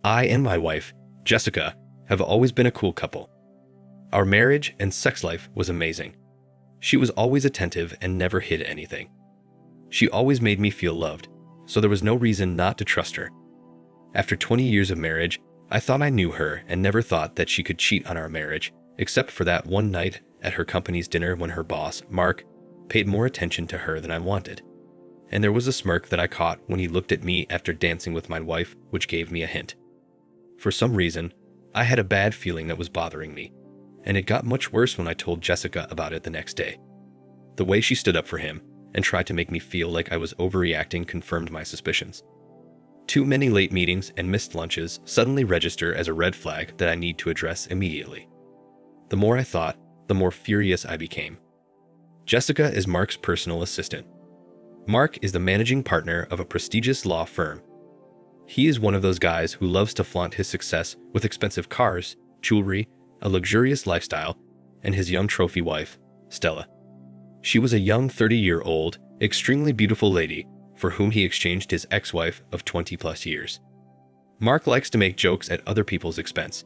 I and my wife, Jessica, have always been a cool couple. Our marriage and sex life was amazing. She was always attentive and never hid anything. She always made me feel loved, so there was no reason not to trust her. After 20 years of marriage, I thought I knew her and never thought that she could cheat on our marriage, except for that one night at her company's dinner when her boss, Mark, paid more attention to her than I wanted. And there was a smirk that I caught when he looked at me after dancing with my wife, which gave me a hint. For some reason, I had a bad feeling that was bothering me, and it got much worse when I told Jessica about it the next day. The way she stood up for him and tried to make me feel like I was overreacting confirmed my suspicions. Too many late meetings and missed lunches suddenly register as a red flag that I need to address immediately. The more I thought, the more furious I became. Jessica is Mark's personal assistant. Mark is the managing partner of a prestigious law firm. He is one of those guys who loves to flaunt his success with expensive cars, jewelry, a luxurious lifestyle, and his young trophy wife, Stella. She was a young 30-year-old, extremely beautiful lady for whom he exchanged his ex-wife of 20-plus years. Mark likes to make jokes at other people's expense,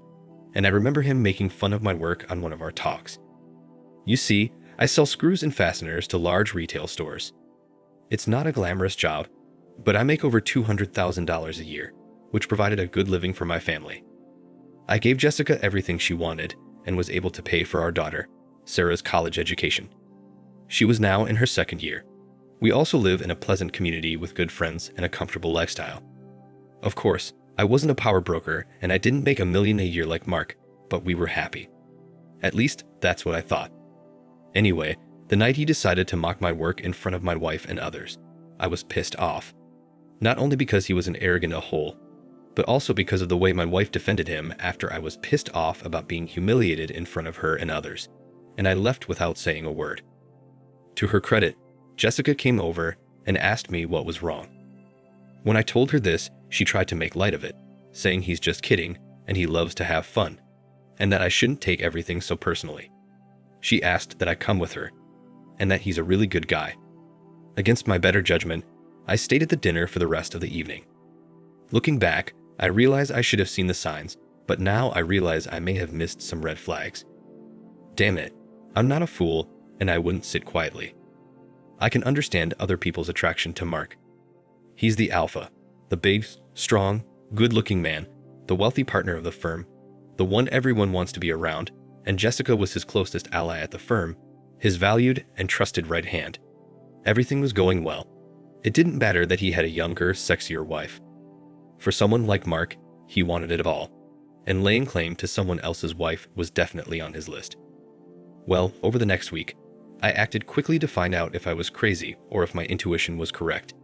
and I remember him making fun of my work on one of our talks. You see, I sell screws and fasteners to large retail stores. It's not a glamorous job, but I make over $200,000 a year, which provided a good living for my family. I gave Jessica everything she wanted and was able to pay for our daughter, Sarah's college education. She was now in her second year. We also live in a pleasant community with good friends and a comfortable lifestyle. Of course, I wasn't a power broker and I didn't make $1 million a year like Mark, but we were happy. At least, that's what I thought. Anyway, the night he decided to mock my work in front of my wife and others, I was pissed off. Not only because he was an arrogant a-hole, but also because of the way my wife defended him after I was pissed off about being humiliated in front of her and others, and I left without saying a word. To her credit, Jessica came over and asked me what was wrong. When I told her this, she tried to make light of it, saying he's just kidding and he loves to have fun, and that I shouldn't take everything so personally. She asked that I come with her, and that he's a really good guy. Against my better judgment, I stayed at the dinner for the rest of the evening. Looking back, I realize I should have seen the signs, but now I realize I may have missed some red flags. Damn it, I'm not a fool, and I wouldn't sit quietly. I can understand other people's attraction to Mark. He's the alpha, the big, strong, good-looking man, the wealthy partner of the firm, the one everyone wants to be around, and Jessica was his closest ally at the firm, his valued and trusted right hand. Everything was going well. It didn't matter that he had a younger, sexier wife. For someone like Mark, he wanted it all, and laying claim to someone else's wife was definitely on his list. Well, over the next week, I acted quickly to find out if I was crazy or if my intuition was correct.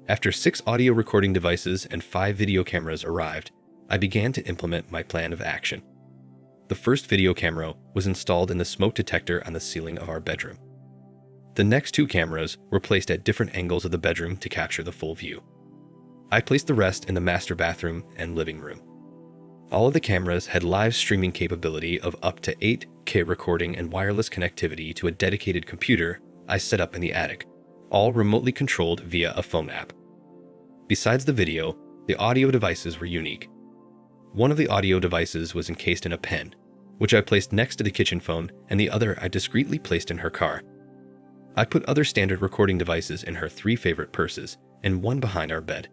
After 6 audio recording devices and 5 video cameras arrived, I began to implement my plan of action. The first video camera was installed in the smoke detector on the ceiling of our bedroom. The next 2 cameras were placed at different angles of the bedroom to capture the full view. I placed the rest in the master bathroom and living room. All of the cameras had live streaming capability of up to 8K recording and wireless connectivity to a dedicated computer I set up in the attic, all remotely controlled via a phone app. Besides the video, the audio devices were unique. One of the audio devices was encased in a pen, which I placed next to the kitchen phone, and the other I discreetly placed in her car. I put other standard recording devices in her 3 favorite purses and one behind our bed.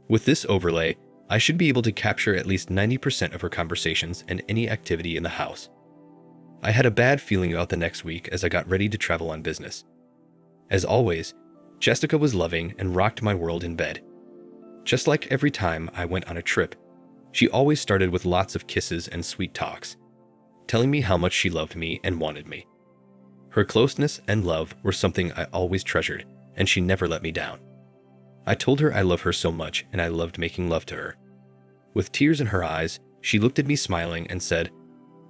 With this overlay, I should be able to capture at least 90% of her conversations and any activity in the house. I had a bad feeling about the next week as I got ready to travel on business. As always, Jessica was loving and rocked my world in bed. Just like every time I went on a trip, she always started with lots of kisses and sweet talks, telling me how much she loved me and wanted me. Her closeness and love were something I always treasured, and she never let me down. I told her I love her so much and I loved making love to her. With tears in her eyes, she looked at me smiling and said,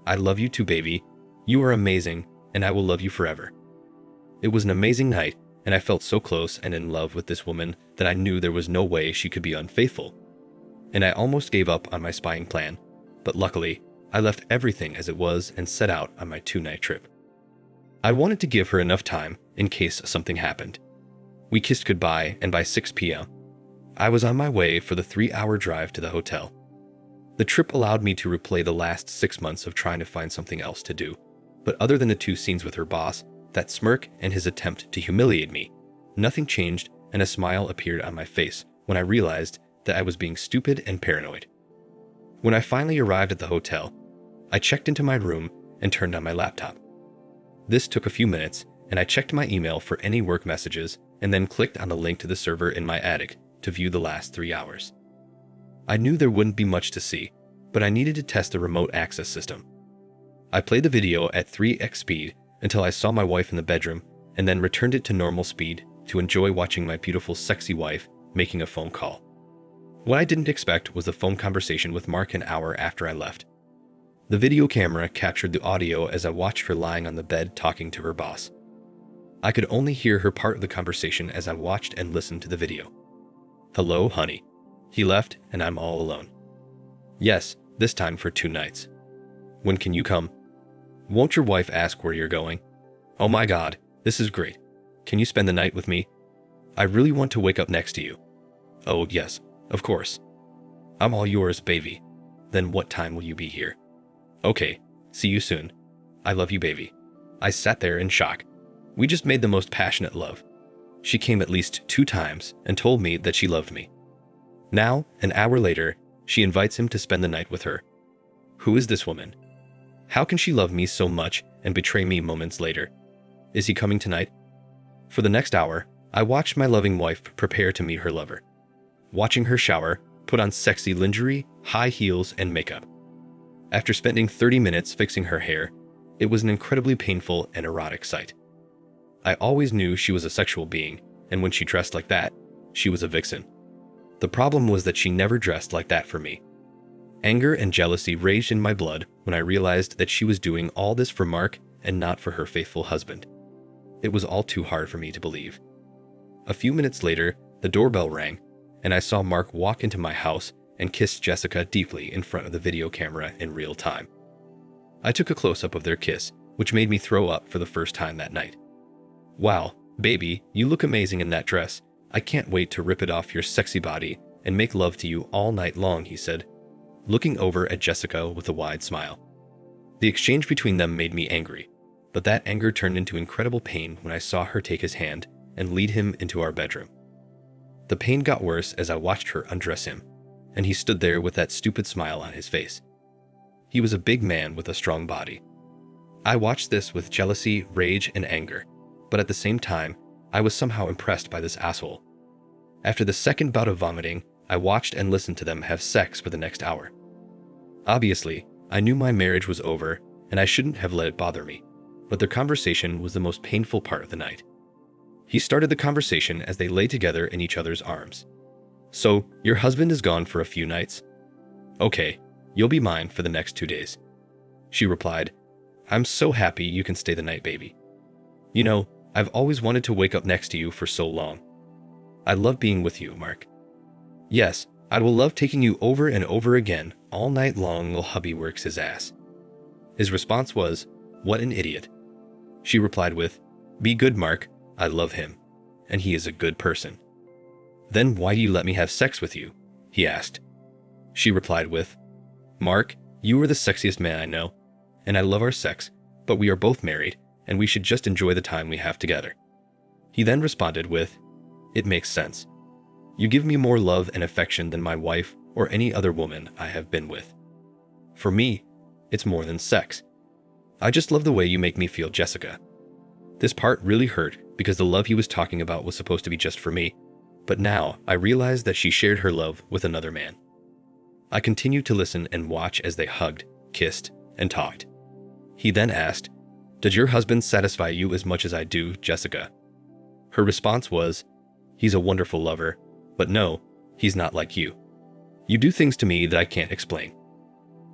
"I love you too, baby. You are amazing, and I will love you forever." It was an amazing night, and I felt so close and in love with this woman that I knew there was no way she could be unfaithful. And I almost gave up on my spying plan, but luckily, I left everything as it was and set out on my 2-night trip. I wanted to give her enough time in case something happened. We kissed goodbye, and by 6 p.m., I was on my way for the 3-hour drive to the hotel. The trip allowed me to replay the last 6 months of trying to find something else to do. But other than the 2 scenes with her boss, that smirk and his attempt to humiliate me, nothing changed, and a smile appeared on my face when I realized that I was being stupid and paranoid. When I finally arrived at the hotel, I checked into my room and turned on my laptop. This took a few minutes, and I checked my email for any work messages and then clicked on the link to the server in my attic to view the last 3 hours. I knew there wouldn't be much to see, but I needed to test the remote access system. I played the video at 3x speed until I saw my wife in the bedroom and then returned it to normal speed to enjoy watching my beautiful, sexy wife making a phone call. What I didn't expect was the phone conversation with Mark an hour after I left. The video camera captured the audio as I watched her lying on the bed talking to her boss. I could only hear her part of the conversation as I watched and listened to the video. "Hello, honey. He left and I'm all alone. Yes, this time for 2 nights. When can you come? Won't your wife ask where you're going? Oh my God, this is great. Can you spend the night with me? I really want to wake up next to you. Oh yes, of course. I'm all yours, baby. Then what time will you be here? Okay, see you soon. I love you, baby." I sat there in shock. We just made the most passionate love. She came at least 2 times and told me that she loved me. Now, an hour later, she invites him to spend the night with her. Who is this woman? How can she love me so much and betray me moments later? Is he coming tonight? For the next hour, I watched my loving wife prepare to meet her lover. Watching her shower, put on sexy lingerie, high heels, and makeup. After spending 30 minutes fixing her hair, it was an incredibly painful and erotic sight. I always knew she was a sexual being, and when she dressed like that, she was a vixen. The problem was that she never dressed like that for me. Anger and jealousy raged in my blood when I realized that she was doing all this for Mark and not for her faithful husband. It was all too hard for me to believe. A few minutes later, the doorbell rang, and I saw Mark walk into my house and kiss Jessica deeply in front of the video camera in real time. I took a close-up of their kiss, which made me throw up for the first time that night. "Wow, baby, you look amazing in that dress. I can't wait to rip it off your sexy body and make love to you all night long," he said, looking over at Jessica with a wide smile. The exchange between them made me angry, but that anger turned into incredible pain when I saw her take his hand and lead him into our bedroom. The pain got worse as I watched her undress him, and he stood there with that stupid smile on his face. He was a big man with a strong body. I watched this with jealousy, rage, and anger, but at the same time, I was somehow impressed by this asshole. After the second bout of vomiting, I watched and listened to them have sex for the next hour. Obviously, I knew my marriage was over and I shouldn't have let it bother me, but their conversation was the most painful part of the night. He started the conversation as they lay together in each other's arms. "So, your husband is gone for a few nights? Okay, you'll be mine for the next 2 days. She replied, "I'm so happy you can stay the night, baby. You know, I've always wanted to wake up next to you for so long. I love being with you, Mark. Yes, I will love taking you over and over again all night long while hubby works his ass." His response was, "What an idiot." She replied with, "Be good, Mark. I love him, and he is a good person." "Then why do you let me have sex with you?" he asked. She replied with, "Mark, you are the sexiest man I know, and I love our sex, but we are both married, and we should just enjoy the time we have together." He then responded with, "It makes sense. You give me more love and affection than my wife or any other woman I have been with. For me, it's more than sex. I just love the way you make me feel, Jessica." This part really hurt because the love he was talking about was supposed to be just for me, but now I realized that she shared her love with another man. I continued to listen and watch as they hugged, kissed, and talked. He then asked, "Does your husband satisfy you as much as I do, Jessica?" Her response was, "He's a wonderful lover, but no, he's not like you. You do things to me that I can't explain."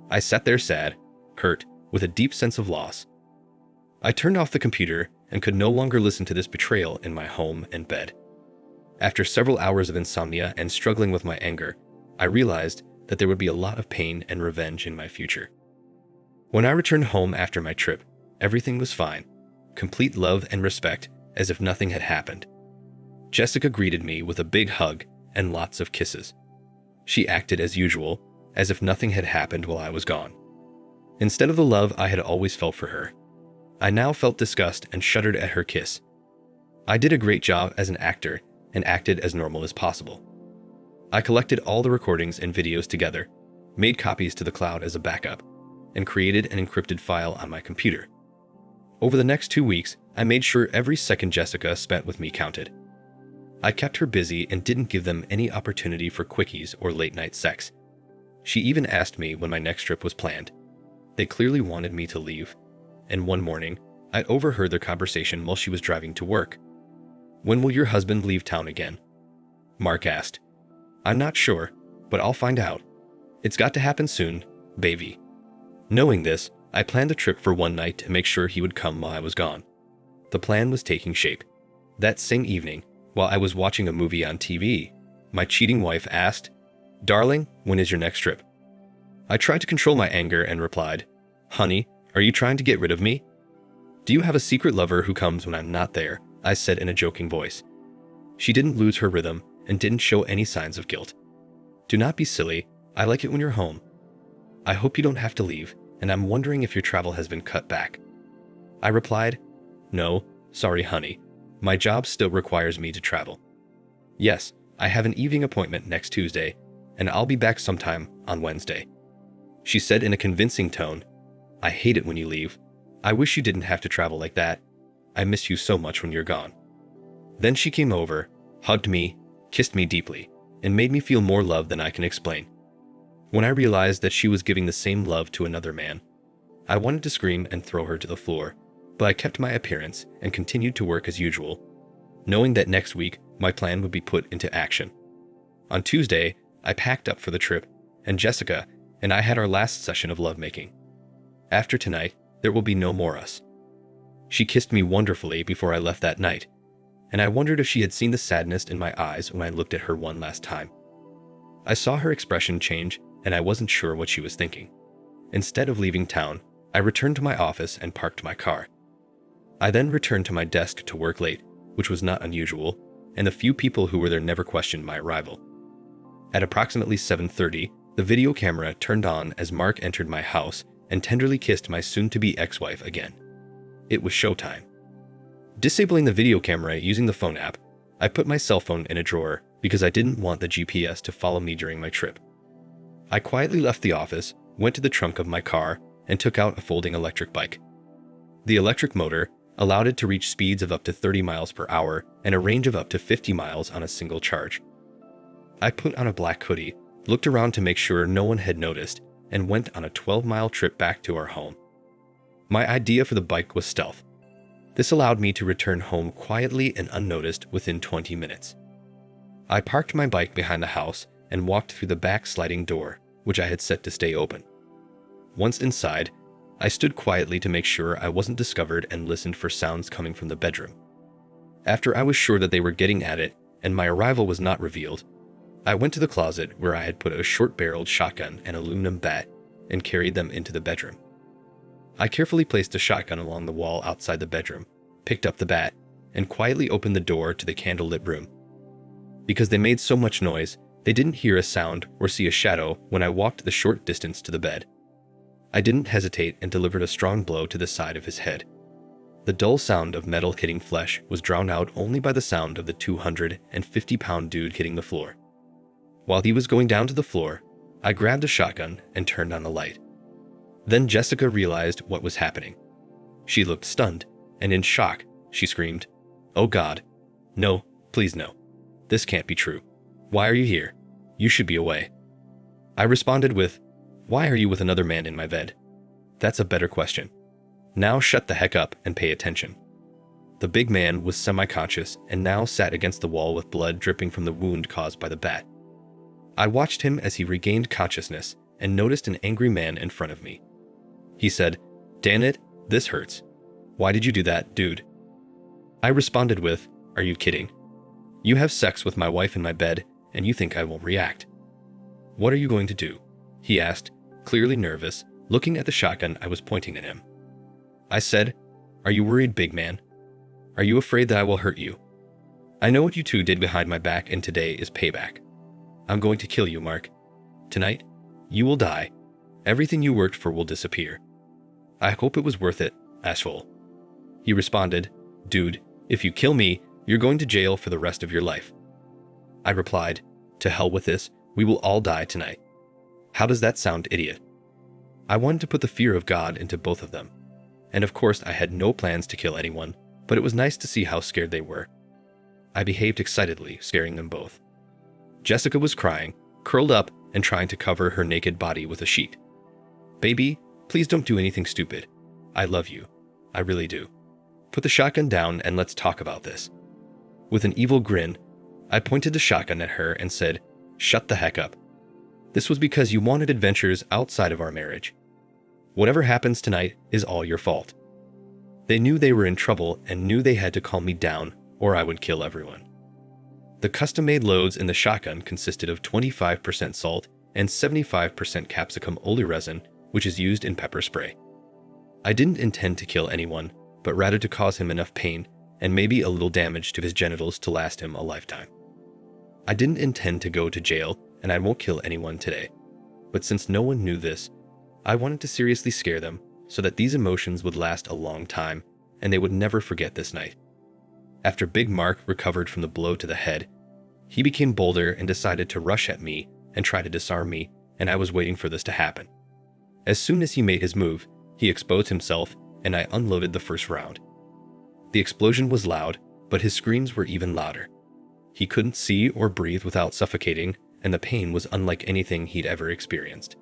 I sat there sad, hurt, with a deep sense of loss. I turned off the computer and could no longer listen to this betrayal in my home and bed. After several hours of insomnia and struggling with my anger, I realized that there would be a lot of pain and revenge in my future. When I returned home after my trip, everything was fine, complete love and respect as if nothing had happened. Jessica greeted me with a big hug and lots of kisses. She acted as usual, as if nothing had happened while I was gone. Instead of the love I had always felt for her, I now felt disgust and shuddered at her kiss. I did a great job as an actor and acted as normal as possible. I collected all the recordings and videos together, made copies to the cloud as a backup, and created an encrypted file on my computer. Over the next 2 weeks, I made sure every second Jessica spent with me counted. I kept her busy and didn't give them any opportunity for quickies or late-night sex. She even asked me when my next trip was planned. They clearly wanted me to leave, and one morning, I overheard their conversation while she was driving to work. "When will your husband leave town again?" Mark asked. "I'm not sure, but I'll find out. It's got to happen soon, baby." Knowing this, I planned the trip for one night to make sure he would come while I was gone. The plan was taking shape. That same evening, while I was watching a movie on TV, my cheating wife asked, "Darling, when is your next trip?" I tried to control my anger and replied, "Honey, are you trying to get rid of me?" "Do you have a secret lover who comes when I'm not there?" I said in a joking voice. She didn't lose her rhythm and didn't show any signs of guilt. "Do not be silly. I like it when you're home. I hope you don't have to leave, and I'm wondering if your travel has been cut back." I replied, "No, sorry honey. My job still requires me to travel. Yes, I have an evening appointment next Tuesday, and I'll be back sometime on Wednesday." She said in a convincing tone, "I hate it when you leave. I wish you didn't have to travel like that. I miss you so much when you're gone." Then she came over, hugged me, kissed me deeply, and made me feel more love than I can explain. When I realized that she was giving the same love to another man, I wanted to scream and throw her to the floor, but I kept my appearance and continued to work as usual, knowing that next week my plan would be put into action. On Tuesday, I packed up for the trip, and Jessica and I had our last session of lovemaking. After tonight, there will be no more us. She kissed me wonderfully before I left that night, and I wondered if she had seen the sadness in my eyes when I looked at her one last time. I saw her expression change, and I wasn't sure what she was thinking. Instead of leaving town, I returned to my office and parked my car. I then returned to my desk to work late, which was not unusual, and the few people who were there never questioned my arrival. At approximately 7:30, the video camera turned on as Mark entered my house and tenderly kissed my soon-to-be ex-wife again. It was showtime. Disabling the video camera using the phone app, I put my cell phone in a drawer because I didn't want the GPS to follow me during my trip. I quietly left the office, went to the trunk of my car, and took out a folding electric bike. The electric motor allowed it to reach speeds of up to 30 miles per hour and a range of up to 50 miles on a single charge. I put on a black hoodie, looked around to make sure no one had noticed, and went on a 12-mile trip back to our home. My idea for the bike was stealth. This allowed me to return home quietly and unnoticed within 20 minutes. I parked my bike behind the house and walked through the back sliding door, which I had set to stay open. Once inside, I stood quietly to make sure I wasn't discovered and listened for sounds coming from the bedroom. After I was sure that they were getting at it and my arrival was not revealed, I went to the closet where I had put a short-barreled shotgun and aluminum bat and carried them into the bedroom. I carefully placed the shotgun along the wall outside the bedroom, picked up the bat, and quietly opened the door to the candlelit room. Because they made so much noise, they didn't hear a sound or see a shadow when I walked the short distance to the bed. I didn't hesitate and delivered a strong blow to the side of his head. The dull sound of metal hitting flesh was drowned out only by the sound of the 250-pound dude hitting the floor. While he was going down to the floor, I grabbed a shotgun and turned on the light. Then Jessica realized what was happening. She looked stunned, and in shock, she screamed, "Oh God, no, please no. This can't be true. Why are you here? You should be away." I responded with, "Why are you with another man in my bed? That's a better question. Now shut the heck up and pay attention." The big man was semi-conscious and now sat against the wall with blood dripping from the wound caused by the bat. I watched him as he regained consciousness and noticed an angry man in front of me. He said, "Damn it, this hurts. Why did you do that, dude?" I responded with, "Are you kidding? You have sex with my wife in my bed, and you think I won't react. What are you going to do?" he asked, clearly nervous, looking at the shotgun I was pointing at him. I said, "Are you worried, big man? Are you afraid that I will hurt you? I know what you two did behind my back, and today is payback. I'm going to kill you, Mark. Tonight, You will die. Everything you worked for will disappear. I hope it was worth it, asshole. He responded, Dude, if you kill me, you're going to jail for the rest of your life. I replied, To hell with this, we will all die tonight. How does that sound, idiot? I wanted to put the fear of God into both of them. And of course I had no plans to kill anyone, but it was nice to see how scared they were. I behaved excitedly, scaring them both. Jessica was crying, curled up and trying to cover her naked body with a sheet. Baby, please don't do anything stupid. I love you. I really do. Put the shotgun down and let's talk about this. With an evil grin, I pointed the shotgun at her and said, Shut the heck up. This was because you wanted adventures outside of our marriage. Whatever happens tonight is all your fault. They knew they were in trouble and knew they had to calm me down or I would kill everyone. The custom-made loads in the shotgun consisted of 25% salt and 75% capsicum oleoresin, which is used in pepper spray. I didn't intend to kill anyone, but rather to cause him enough pain and maybe a little damage to his genitals to last him a lifetime. I didn't intend to go to jail, and I won't kill anyone today. But since no one knew this, I wanted to seriously scare them so that these emotions would last a long time and they would never forget this night. After Big Mark recovered from the blow to the head, he became bolder and decided to rush at me and try to disarm me, and I was waiting for this to happen. As soon as he made his move, he exposed himself and I unloaded the first round. The explosion was loud, but his screams were even louder. He couldn't see or breathe without suffocating, and the pain was unlike anything he'd ever experienced.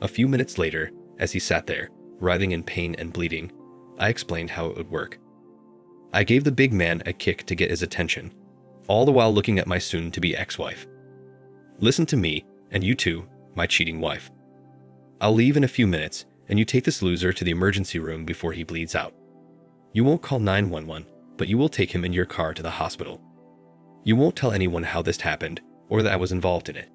A few minutes later, as he sat there, writhing in pain and bleeding, I explained how it would work. I gave the big man a kick to get his attention, all the while looking at my soon-to-be ex-wife. Listen to me, and you too, my cheating wife. I'll leave in a few minutes, and you take this loser to the emergency room before he bleeds out. You won't call 911, but you will take him in your car to the hospital. You won't tell anyone how this happened, or that I was involved in it.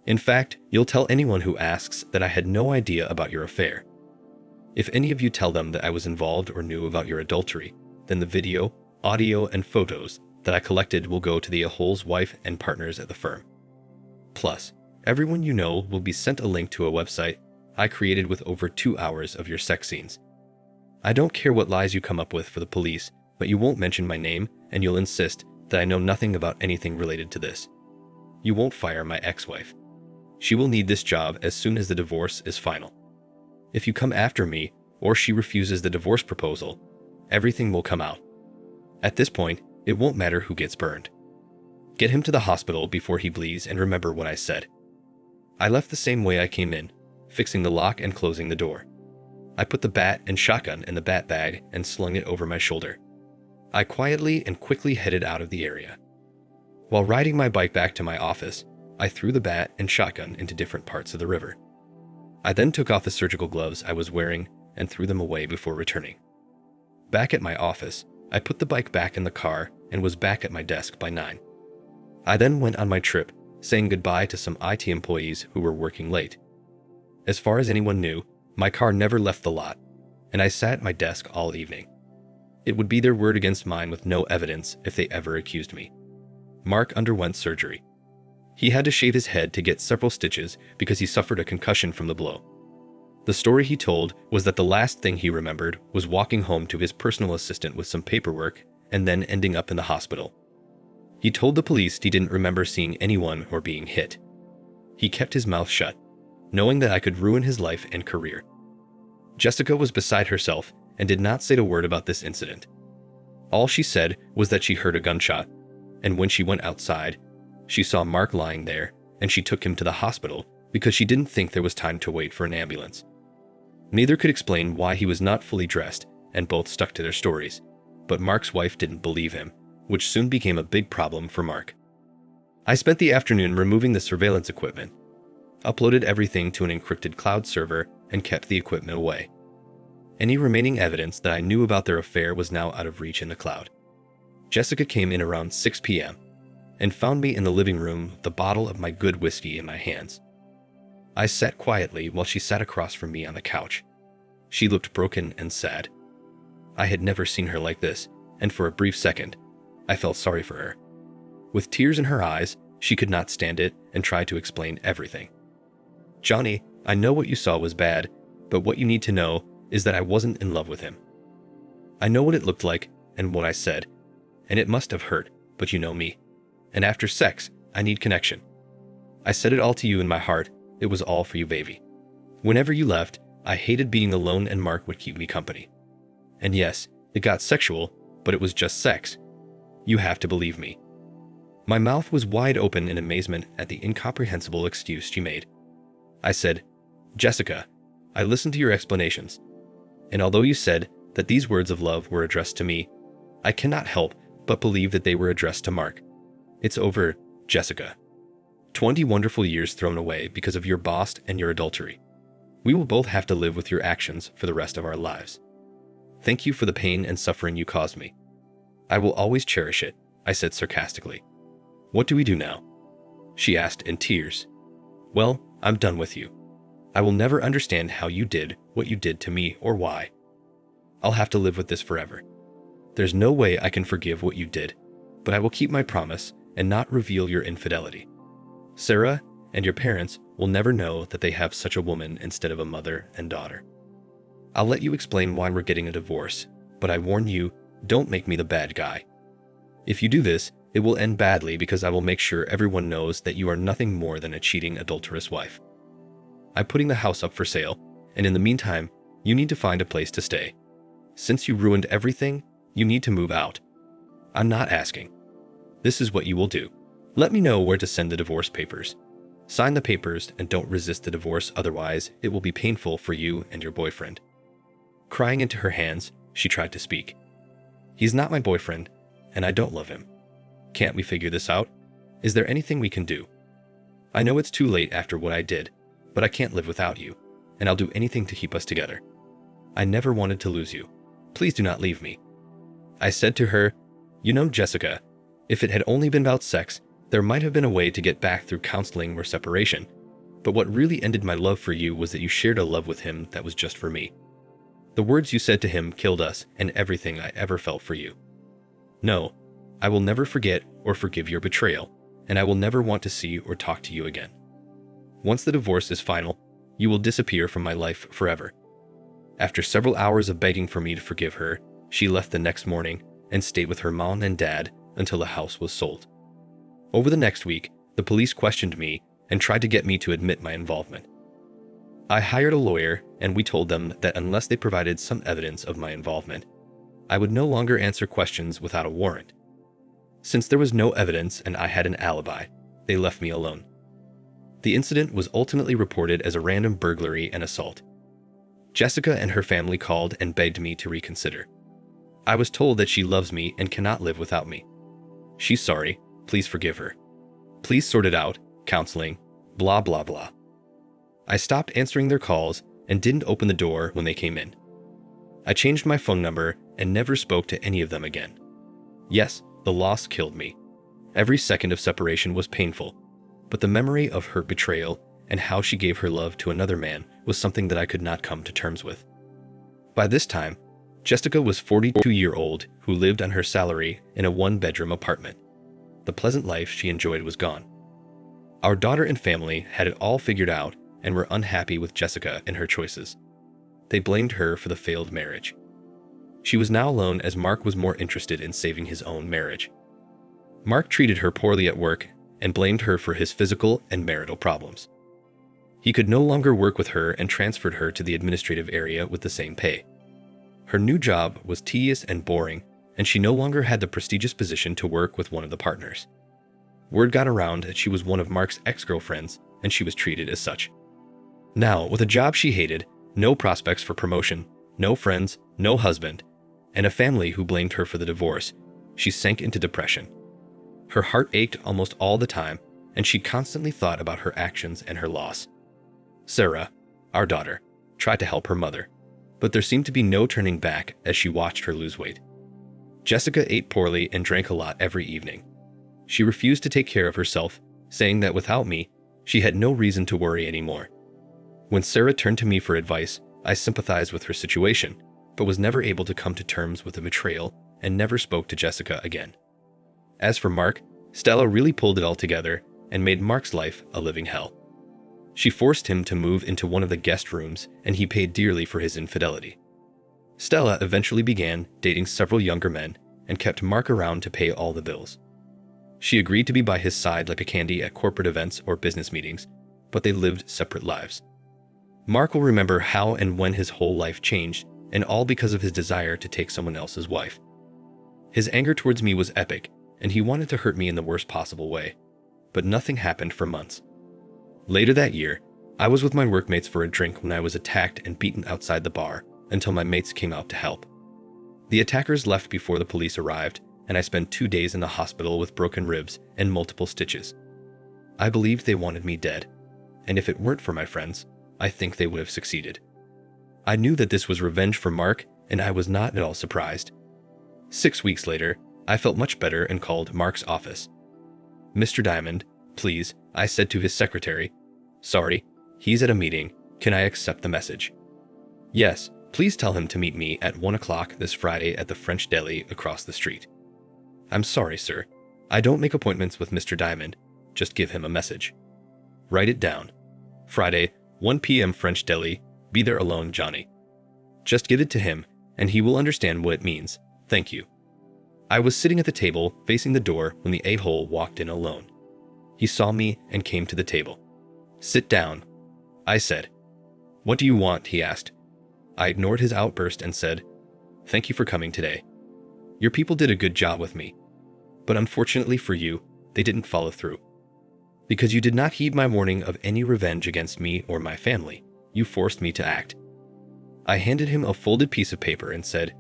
In fact, you'll tell anyone who asks that I had no idea about your affair. If any of you tell them that I was involved or knew about your adultery, then the video, audio, and photos that I collected will go to the Ahole's wife and partners at the firm. Plus, everyone you know will be sent a link to a website I created with over 2 hours of your sex scenes. I don't care what lies you come up with for the police, but you won't mention my name and you'll insist that I know nothing about anything related to this. You won't fire my ex-wife. She will need this job as soon as the divorce is final. If you come after me, or she refuses the divorce proposal, everything will come out. At this point, it won't matter who gets burned. Get him to the hospital before he bleeds and remember what I said. I left the same way I came in, fixing the lock and closing the door. I put the bat and shotgun in the bat bag and slung it over my shoulder. I quietly and quickly headed out of the area. While riding my bike back to my office, I threw the bat and shotgun into different parts of the river. I then took off the surgical gloves I was wearing and threw them away before returning. Back at my office, I put the bike back in the car and was back at my desk by 9. I then went on my trip, saying goodbye to some IT employees who were working late. As far as anyone knew, my car never left the lot, and I sat at my desk all evening. It would be their word against mine with no evidence if they ever accused me. Mark underwent surgery. He had to shave his head to get several stitches because he suffered a concussion from the blow. The story he told was that the last thing he remembered was walking home to his personal assistant with some paperwork and then ending up in the hospital. He told the police he didn't remember seeing anyone or being hit. He kept his mouth shut, knowing that I could ruin his life and career. Jessica was beside herself and did not say a word about this incident. All she said was that she heard a gunshot, and when she went outside, she saw Mark lying there, and she took him to the hospital because she didn't think there was time to wait for an ambulance. Neither could explain why he was not fully dressed, and both stuck to their stories, but Mark's wife didn't believe him, which soon became a big problem for Mark. I spent the afternoon removing the surveillance equipment, uploaded everything to an encrypted cloud server, and kept the equipment away. Any remaining evidence that I knew about their affair was now out of reach in the cloud. Jessica came in around 6 p.m. and found me in the living room with the bottle of my good whiskey in my hands. I sat quietly while she sat across from me on the couch. She looked broken and sad. I had never seen her like this, and for a brief second, I felt sorry for her. With tears in her eyes, she could not stand it and tried to explain everything. Johnny, I know what you saw was bad, but what you need to know is that I wasn't in love with him. I know what it looked like and what I said, and it must have hurt, but you know me. And after sex, I need connection. I said it all to you in my heart. It was all for you, baby. Whenever you left, I hated being alone and Mark would keep me company. And yes, it got sexual, but it was just sex. You have to believe me. My mouth was wide open in amazement at the incomprehensible excuse she made. I said, Jessica, I listened to your explanations. And although you said that these words of love were addressed to me, I cannot help but believe that they were addressed to Mark. It's over, Jessica. 20 wonderful years thrown away because of your boss and your adultery. We will both have to live with your actions for the rest of our lives. Thank you for the pain and suffering you caused me. I will always cherish it, I said sarcastically. What do we do now? She asked in tears. Well, I'm done with you. I will never understand how you did what you did to me or why. I'll have to live with this forever. There's no way I can forgive what you did, but I will keep my promise and not reveal your infidelity. Sarah and your parents will never know that they have such a woman instead of a mother and daughter. I'll let you explain why we're getting a divorce, but I warn you, don't make me the bad guy. If you do this, it will end badly because I will make sure everyone knows that you are nothing more than a cheating, adulterous wife. I'm putting the house up for sale, and in the meantime, you need to find a place to stay. Since you ruined everything, you need to move out. I'm not asking. This is what you will do. Let me know where to send the divorce papers. Sign the papers and don't resist the divorce, otherwise it will be painful for you and your boyfriend. Crying into her hands, she tried to speak. He's not my boyfriend, and I don't love him. Can't we figure this out? Is there anything we can do? I know it's too late after what I did, but I can't live without you, and I'll do anything to keep us together. I never wanted to lose you. Please do not leave me. I said to her, you know, Jessica, if it had only been about sex, there might have been a way to get back through counseling or separation. But what really ended my love for you was that you shared a love with him that was just for me. The words you said to him killed us and everything I ever felt for you. No, I will never forget or forgive your betrayal, and I will never want to see or talk to you again. Once the divorce is final, you will disappear from my life forever. After several hours of begging for me to forgive her, she left the next morning and stayed with her mom and dad until the house was sold. Over the next week, the police questioned me and tried to get me to admit my involvement. I hired a lawyer, and we told them that unless they provided some evidence of my involvement, I would no longer answer questions without a warrant. Since there was no evidence and I had an alibi, they left me alone. The incident was ultimately reported as a random burglary and assault. Jessica and her family called and begged me to reconsider. I was told that she loves me and cannot live without me. She's sorry, please forgive her. Please sort it out, counseling, blah blah blah. I stopped answering their calls and didn't open the door when they came in. I changed my phone number and never spoke to any of them again. Yes, the loss killed me. Every second of separation was painful, but the memory of her betrayal and how she gave her love to another man was something that I could not come to terms with. By this time, Jessica was a 42-year-old who lived on her salary in a one-bedroom apartment. The pleasant life she enjoyed was gone. Our daughter and family had it all figured out and were unhappy with Jessica and her choices. They blamed her for the failed marriage. She was now alone as Mark was more interested in saving his own marriage. Mark treated her poorly at work and blamed her for his physical and marital problems. He could no longer work with her and transferred her to the administrative area with the same pay. Her new job was tedious and boring, and she no longer had the prestigious position to work with one of the partners. Word got around that she was one of Mark's ex-girlfriends, and she was treated as such. Now, with a job she hated, no prospects for promotion, no friends, no husband, and a family who blamed her for the divorce, she sank into depression. Her heart ached almost all the time, and she constantly thought about her actions and her loss. Sarah, our daughter, tried to help her mother, but there seemed to be no turning back as she watched her lose weight. Jessica ate poorly and drank a lot every evening. She refused to take care of herself, saying that without me, she had no reason to worry anymore. When Sarah turned to me for advice, I sympathized with her situation, but was never able to come to terms with the betrayal and never spoke to Jessica again. As for Mark, Stella really pulled it all together and made Mark's life a living hell. She forced him to move into one of the guest rooms, and he paid dearly for his infidelity. Stella eventually began dating several younger men and kept Mark around to pay all the bills. She agreed to be by his side like a candy at corporate events or business meetings, but they lived separate lives. Mark will remember how and when his whole life changed, and all because of his desire to take someone else's wife. His anger towards me was epic, and he wanted to hurt me in the worst possible way, but nothing happened for months. Later that year, I was with my workmates for a drink when I was attacked and beaten outside the bar until my mates came out to help. The attackers left before the police arrived, and I spent 2 days in the hospital with broken ribs and multiple stitches. I believed they wanted me dead, and if it weren't for my friends, I think they would have succeeded. I knew that this was revenge for Mark, and I was not at all surprised. 6 weeks later, I felt much better and called Mark's office. "Mr. Diamond, please," I said to his secretary. "Sorry, he's at a meeting. Can I accept the message?" "Yes, please tell him to meet me at 1 o'clock this Friday at the French Deli across the street." "I'm sorry, sir. I don't make appointments with Mr. Diamond. Just give him a message." "Write it down. Friday, 1 p.m. French Deli. Be there alone, Johnny." "Just give it to him, and he will understand what it means. Thank you." I was sitting at the table, facing the door, when the a-hole walked in alone. He saw me and came to the table. "Sit down," I said. "What do you want?" he asked. I ignored his outburst and said, "Thank you for coming today. Your people did a good job with me. But unfortunately for you, they didn't follow through. Because you did not heed my warning of any revenge against me or my family, you forced me to act." I handed him a folded piece of paper and said,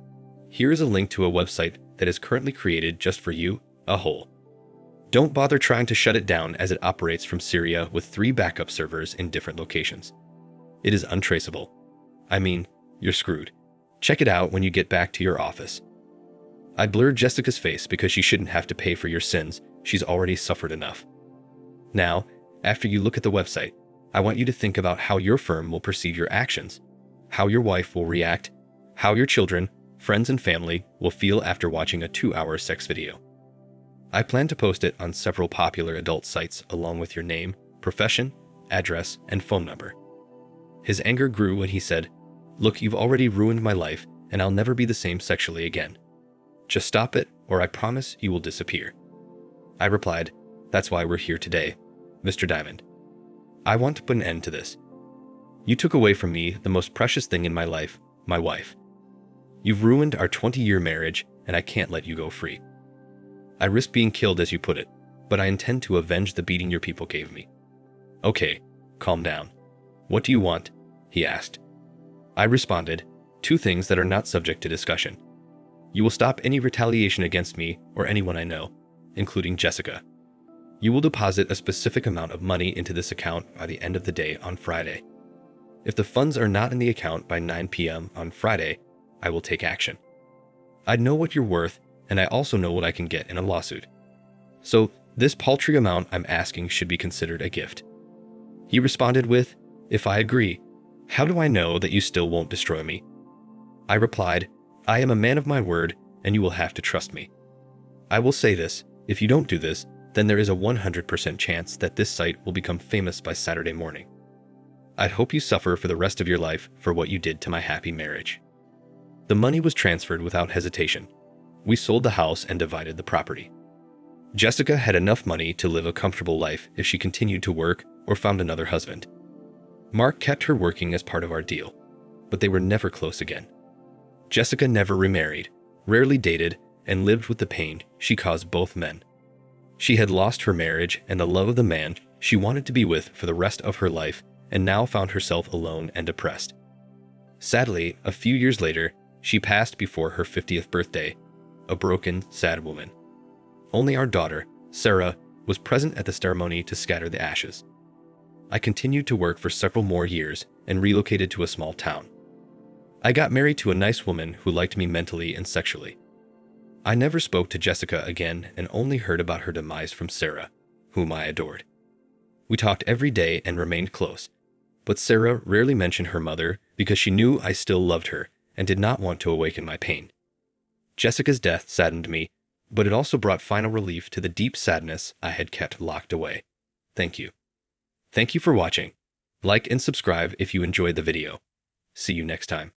"Here is a link to a website that is currently created just for you, a hole. Don't bother trying to shut it down as it operates from Syria with 3 backup servers in different locations. It is untraceable. I mean, you're screwed. Check it out when you get back to your office." I blurred Jessica's face because she shouldn't have to pay for your sins. She's already suffered enough. Now, after you look at the website, I want you to think about how your firm will perceive your actions, how your wife will react, how your children, friends, and family will feel after watching a 2-hour sex video. I plan to post it on several popular adult sites along with your name, profession, address, and phone number. His anger grew when he said, "Look, you've already ruined my life, and I'll never be the same sexually again. Just stop it, or I promise you will disappear." I replied, "That's why we're here today, Mr. Diamond. I want to put an end to this. You took away from me the most precious thing in my life, my wife. You've ruined our 20-year marriage, and I can't let you go free. I risk being killed, as you put it, but I intend to avenge the beating your people gave me." "Okay, calm down. What do you want?" he asked. I responded, 2 things that are not subject to discussion. You will stop any retaliation against me or anyone I know, including Jessica. You will deposit a specific amount of money into this account by the end of the day on Friday. If the funds are not in the account by 9 p.m. on Friday, I will take action. I know what you're worth, and I also know what I can get in a lawsuit. So this paltry amount I'm asking should be considered a gift." He responded with, "If I agree, how do I know that you still won't destroy me?" I replied, "I am a man of my word, and you will have to trust me. I will say this, if you don't do this, then there is a 100% chance that this site will become famous by Saturday morning. I'd hope you suffer for the rest of your life for what you did to my happy marriage." The money was transferred without hesitation. We sold the house and divided the property. Jessica had enough money to live a comfortable life if she continued to work or found another husband. Mark kept her working as part of our deal, but they were never close again. Jessica never remarried, rarely dated, and lived with the pain she caused both men. She had lost her marriage and the love of the man she wanted to be with for the rest of her life, and now found herself alone and depressed. Sadly, a few years later, she passed before her 50th birthday, a broken, sad woman. Only our daughter, Sarah, was present at the ceremony to scatter the ashes. I continued to work for several more years and relocated to a small town. I got married to a nice woman who liked me mentally and sexually. I never spoke to Jessica again and only heard about her demise from Sarah, whom I adored. We talked every day and remained close, but Sarah rarely mentioned her mother because she knew I still loved her and did not want to awaken my pain. Jessica's death saddened me, but it also brought final relief to the deep sadness I had kept locked away. Thank you. Thank you for watching. Like and subscribe if you enjoyed the video. See you next time.